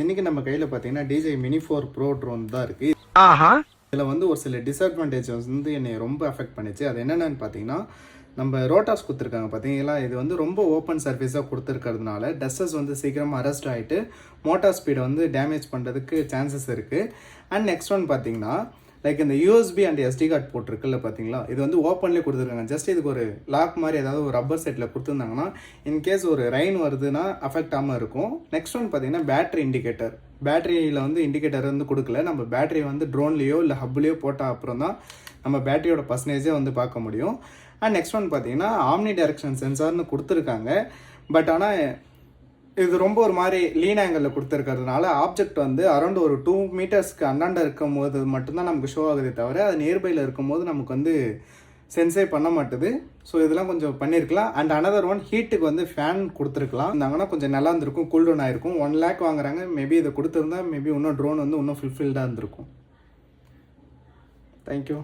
இன்னைக்கு நம்ம கையில் பார்த்தீங்கன்னா DJI Mini 4 Pro ட்ரோன் தான் இருக்குது. இதில் வந்து ஒரு சில டிஸ்அட்வான்டேஜ் வந்து என்னை ரொம்ப அஃபெக்ட் பண்ணிச்சு. அது என்னென்னு பார்த்தீங்கன்னா, நம்ம ரோட்டாஸ் கொடுத்துருக்காங்க பார்த்தீங்களா, இது வந்து ரொம்ப ஓப்பன் சர்ஃபேஸாக கொடுத்துருக்கிறதுனால டஸ்டர்ஸ் வந்து சீக்கிரமாக அரெஸ்ட் ஆகிட்டு மோட்டார் ஸ்பீடை வந்து டேமேஜ் பண்ணுறதுக்கு சான்சஸ் இருக்குது. அண்ட் நெக்ஸ்ட் ஒன் பார்த்தீங்கன்னா, லைக் இந்த USB அண்ட் SD கார்டு போட்டிருக்குல்ல பார்த்தீங்களா, இது வந்து ஓப்பன்லேயே கொடுத்துருக்காங்க. ஜஸ்ட் இதுக்கு ஒரு லாக் மாதிரி ஏதாவது ஒரு ரப்பர் செட்டில் கொடுத்துருந்தாங்கன்னா இன்கேஸ் ஒரு ரெயின் வருதுன்னா அஃபெக்ட் ஆகாமல் இருக்கும். நெக்ஸ்ட் ஒன் பார்த்தீங்கன்னா பேட்டரி இண்டிகேட்டர். பேட்டரியில் வந்து இண்டிகேட்டர் வந்து கொடுக்கல. நம்ம பேட்டரி வந்து ட்ரோன்லேயோ இல்லை ஹப்லேயோ போட்டால் அப்புறம் தான் நம்ம பேட்டரியோட பர்சன்டேஜே வந்து பார்க்க முடியும். அண்ட் நெக்ஸ்ட் ஒன் பார்த்தீங்கன்னா ஆம்னி டைரக்ஷன் சென்சார்னு கொடுத்துருக்காங்க. பட் ஆனால் இது ரொம்ப ஒரு மாதிரி லீன் ஆங்கிளில் கொடுத்துருக்கிறதுனால ஆப்ஜெக்ட் வந்து அரௌண்ட் ஒரு 2 மீட்டர்ஸ்க்கு அண்டாண்ட இருக்கும் போது மட்டும்தான் நமக்கு ஷோ ஆகுதே தவிர அது நியர்பையில் இருக்கும்போது நமக்கு வந்து சென்ஸே பண்ண மாட்டுது. ஸோ இதெல்லாம் கொஞ்சம் பண்ணியிருக்கலாம். அண்ட் அனதர் ஒன், ஹீட்டுக்கு வந்து ஃபேன் கொடுத்துருக்கலாம் இருந்தாங்கன்னா கொஞ்சம் நல்லா இருந்திருக்கும், கூல் டவுன் ஆயிருக்கும். 1 lakh வாங்குறாங்க, மேபி இதை கொடுத்துருந்தா மேபி இன்னும் ட்ரோன் வந்து இன்னும் ஃபுல்ஃபில்டாக இருந்திருக்கும். தேங்க்யூ.